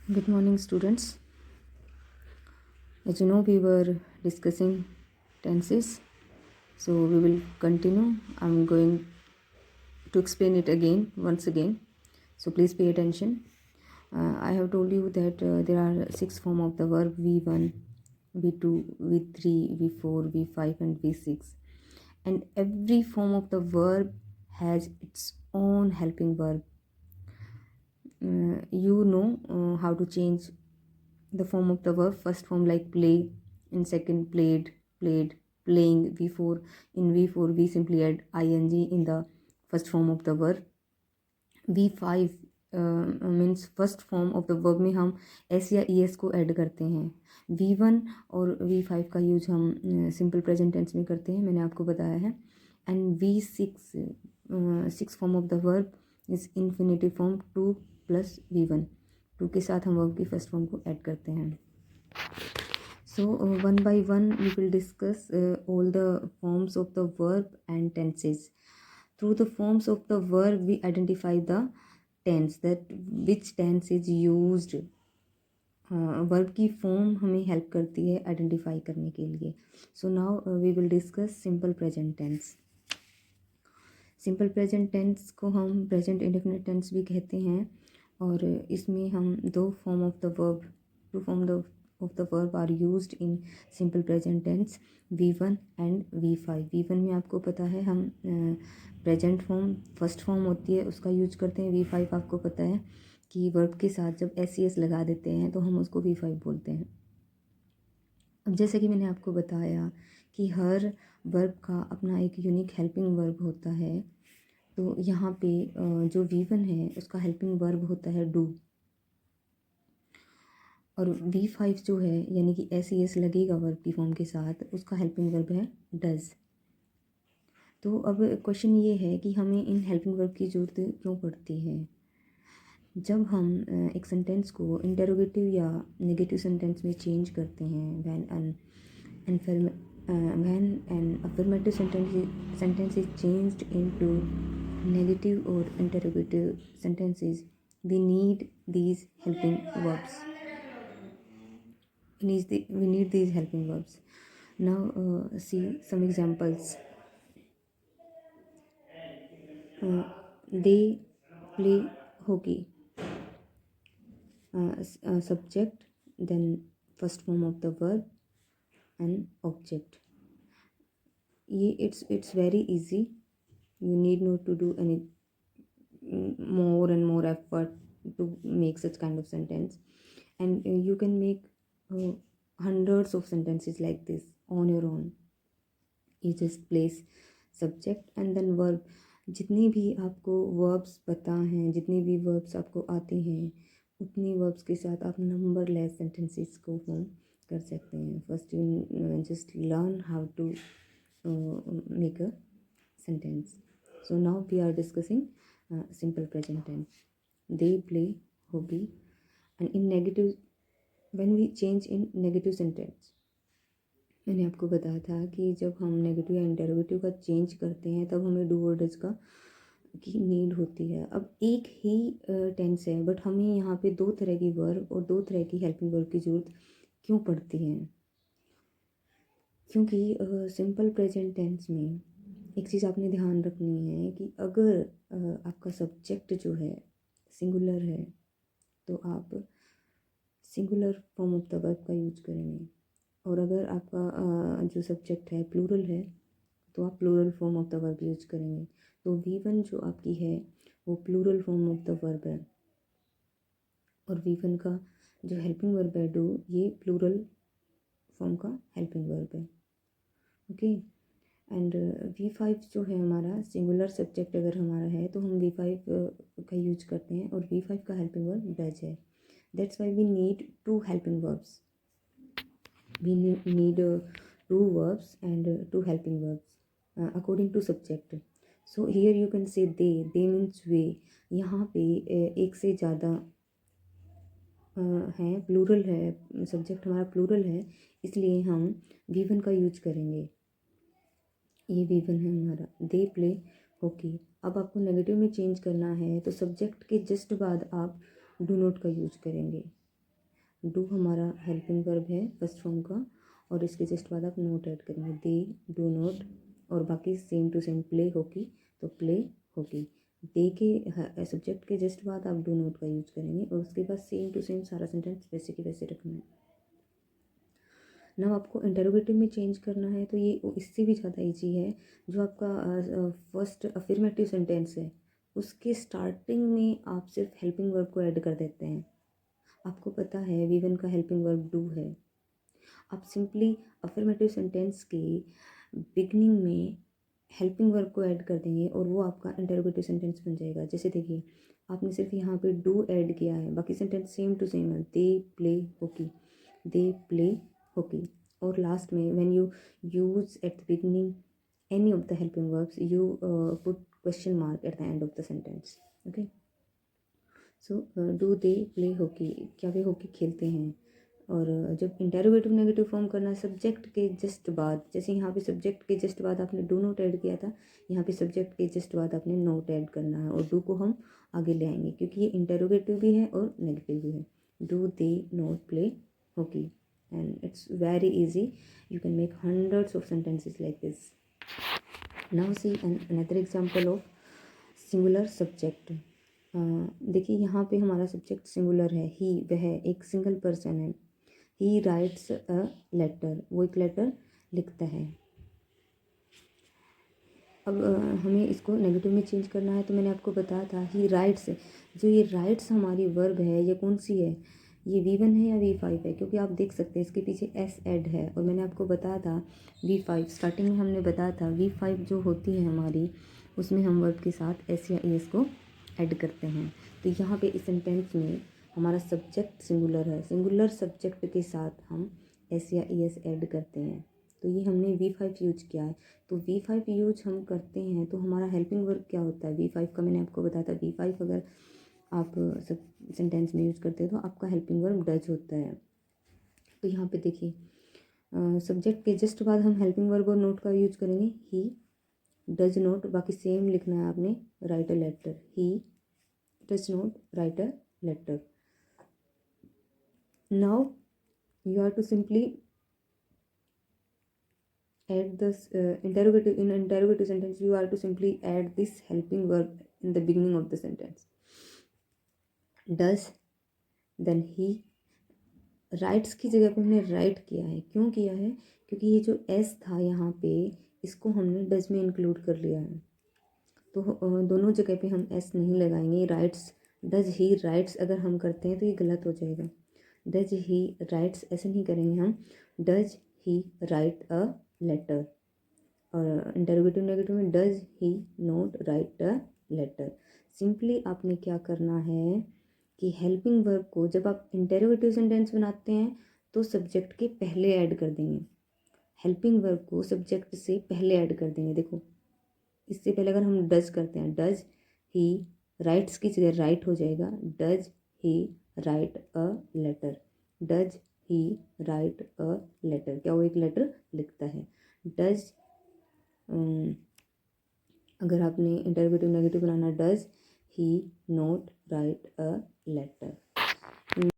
Good morning, students. As you know, we were discussing tenses, so we will continue. I'm going to explain it once again. So please pay attention. I have told you that there are 6 forms of the verb: V1, V2, V3, V4, V5, and V6. And every form of the verb has its own helping verb. You know how to change the form of the verb. First form like play, in second played, played, playing. V4, in V4 we simply add ing in the first form of the verb. V5 means first form of the verb में हम S या E S को add करते हैं. V1 और V5 का use हम simple present tense में करते हैं, मैंने आपको बताया है. And V6 six form of the verb is infinitive form 2 + V1. 2 के साथ हम वर्ब की फर्स्ट फॉर्म को ऐड करते हैं. So one by one we will discuss all the forms of the verb and tenses. Through the forms of the verb we identify the tense, that which tense is used. Verb की form हमें help करती है identify करने के लिए. So now we will discuss simple present tense. Simple present tense को हम present indefinite tense भी कहते हैं, और इसमें हम two form of the verb are used in simple present tense, V1 and V5. V1 में आपको पता है हम प्रेजेंट फॉर्म फर्स्ट फॉर्म होती है उसका यूज करते हैं. V5 आपको पता है कि वर्ब के साथ जब एस लगा देते हैं तो हम उसको V5 बोलते हैं. अब जैसे कि मैंने आपको बताया कि हर वर्ब का अपना एक यूनिक हेल्पिंग वर्ब होता है, तो यहाँ पे जो V1 है उसका हेल्पिंग वर्ब होता है डू, और V5 जो है यानी कि एस लगेगा वर्ब की फॉर्म के साथ, उसका हेल्पिंग वर्ब है डज. तो अब क्वेश्चन ये है कि हमें इन हेल्पिंग वर्ब की ज़रूरत क्यों पड़ती है. जब हम एक सेंटेंस को इंटरोगेटिव या नेगेटिव सेंटेंस में चेंज करते हैं, when an affirmative sentence is changed into negative or interrogative sentences, we need these helping verbs. We need these helping verbs. Now see some examples. They play hockey. Subject, then first form of the verb and object. It's very easy. You need not to do any more and more effort to make such kind of sentence, and you can make hundreds of sentences like this on your own. You just place subject and then verb. जितनी भी आपको verbs पता हैं, जितनी भी verbs आपको आती हैं, उतनी verbs के साथ आप numberless sentences को form कर सकते हैं. First you just learn how to make a sentence. So now we are discussing simple present tense. They play hockey. And in negative, when we change in negative sentence, मैंने आपको बताया था कि जब हम नेगेटिव या इंटरोगेटिव का change करते हैं तब हमें डू और डज की नीड होती है. अब एक ही टेंस है बट हमें यहाँ पे 2 तरह की वर्ब और 2 तरह की हेल्पिंग वर्ब की ज़रूरत क्यों पड़ती है. क्योंकि सिंपल प्रेजेंट टेंस में एक चीज़ आपने ध्यान रखनी है कि अगर आपका सब्जेक्ट जो है सिंगुलर है तो आप singular form of the verb का यूज करेंगे, और अगर आपका जो सब्जेक्ट है प्लूरल है तो आप plural form of the verb use करेंगे. तो V1 जो आपकी है वो plural form of the verb है, और V1 का जो हेल्पिंग वर्ब है डू, ये प्लूरल फॉर्म का हेल्पिंग वर्ब है. ओके. एंड V5 जो है हमारा सिंगुलर सब्जेक्ट अगर हमारा है तो हम V5 का यूज करते हैं, और V5 का हेल्पिंग वर्ब डज है. That's why we need 2 helping verbs. We need 2 verbs and 2 helping verbs according to subject. So here you can say they means we. यहाँ पे एक से ज़्यादा है, प्लूरल है, सब्जेक्ट हमारा प्लूरल है, इसलिए हम V1 का यूज करेंगे. ये V1 है हमारा. They play hockey. अब आपको नेगेटिव में चेंज करना है तो सब्जेक्ट के जस्ट बाद आप डू नॉट का यूज करेंगे. डू हमारा हेल्पिंग वर्ब है फर्स्ट फॉर्म का, और इसके जस्ट बाद आप नोट ऐड करेंगे, दे डू नोट, और बाकी same to same, play hockey तो प्ले हॉकी। दे के सब्जेक्ट के जस्ट बाद आप डू नोट का यूज़ करेंगे, और उसके बाद सेम टू सेम सारा सेंटेंस वैसे के वैसे रखना है। ना आपको इंटरोगेटिव में चेंज करना है तो ये इससे भी ज़्यादा ईजी है। जो आपका फर्स्ट अफर्मेटिव सेंटेंस है उसके स्टार्टिंग में आप सिर्फ हेल्पिंग वर्ब को ऐड कर देते हैं। आपको पता है वी1 का हेल्पिंग वर्ब डू है, आप सिंपली अफर्मेटिव सेंटेंस के बिगनिंग में हेल्पिंग वर्ब को ऐड कर देंगे और वो आपका इंटरोगेटिव सेंटेंस बन जाएगा। जैसे देखिए, आपने सिर्फ यहाँ पे डू ऐड किया है, बाकी सेंटेंस सेम टू सेम है, they play hockey, they play hockey. और लास्ट में when you use at the beginning any of the helping verbs you put question mark at the end of the sentence. Okay, so do they play hockey, क्या वे hockey खेलते हैं। और जब interrogative negative form करना है subject के just बाद, जैसे यहाँ पे सब्जेक्ट के जस्ट बाद आपने डू नोट ऐड किया था, यहाँ पे सब्जेक्ट के जस्ट बाद आपने नोट ऐड करना है, और डू को हम आगे ले आएंगे क्योंकि ये इंटेरोगेटिव भी है और नेगेटिव भी है। Do they note play hockey, and it's very easy, you can make hundreds of sentences like this. Now see another example of singular subject. देखिए यहाँ पे हमारा सब्जेक्ट सिंगुलर है, ही, वह एक सिंगल पर्सन है। ही राइट्स अ लेटर, वो एक लेटर लिखता है। अब हमें इसको नेगेटिव में चेंज करना है, तो मैंने आपको बताया था ही राइट्स, जो ये राइट्स हमारी वर्ब है ये कौन सी है, ये V1 है या V5 है, क्योंकि आप देख सकते हैं इसके पीछे एस ऐड है, और मैंने आपको बताया था V5 स्टार्टिंग में हमने बताया था V5 जो होती है हमारी, उसमें हम वर्ब के साथ एस या एस को ऐड करते हैं। तो यहाँ पे इस सेंटेंस में हमारा सब्जेक्ट सिंगुलर है, सिंगुलर सब्जेक्ट के साथ हम एस या एस ऐड करते हैं, तो ये हमने V5 यूज किया है। तो V5 यूज हम करते हैं तो हमारा हेल्पिंग वर्ब क्या होता है, V5 का मैंने आपको बताया था, V5 अगर आप सब सेंटेंस में यूज करते हो तो आपका हेल्पिंग वर्ब डज होता है। तो यहाँ पे देखिए सब्जेक्ट के जस्ट बाद हम हेल्पिंग वर्ब और नोट का यूज करेंगे, ही डज नोट, बाकी सेम लिखना है आपने, write a letter, he does not write a letter. Now you have to simply add this interrogative sentence, you have to simply add this helping verb in the beginning of the sentence, does, then he। Rights की जगह पे हमने right किया है, क्यों किया है, क्योंकि ये जो एस था यहाँ पे इसको हमने डज में इंक्लूड कर लिया है, तो दोनों जगह पे हम एस नहीं लगाएंगे। राइट्स, डज ही राइट्स अगर हम करते हैं तो ये गलत हो जाएगा, डज ही राइट्स ऐसे नहीं करेंगे हम, does he write a letter. और इंटरोगेटिव नेगेटिव में does he not write a letter. Simply आपने क्या करना है कि हेल्पिंग वर्ब को जब आप इंटरोगेटिव सेंटेंस बनाते हैं तो सब्जेक्ट के पहले ऐड कर देंगे, हेल्पिंग वर्ब को सब्जेक्ट से पहले ऐड कर देंगे। देखो इससे पहले अगर हम डज करते हैं, डज ही राइट्स की जगह राइट हो जाएगा, does he write a letter, does he write a letter, क्या वो एक लेटर लिखता है। डज अगर आपने इंटरोगेटिव नेगेटिव बनाना, does he not write a letter.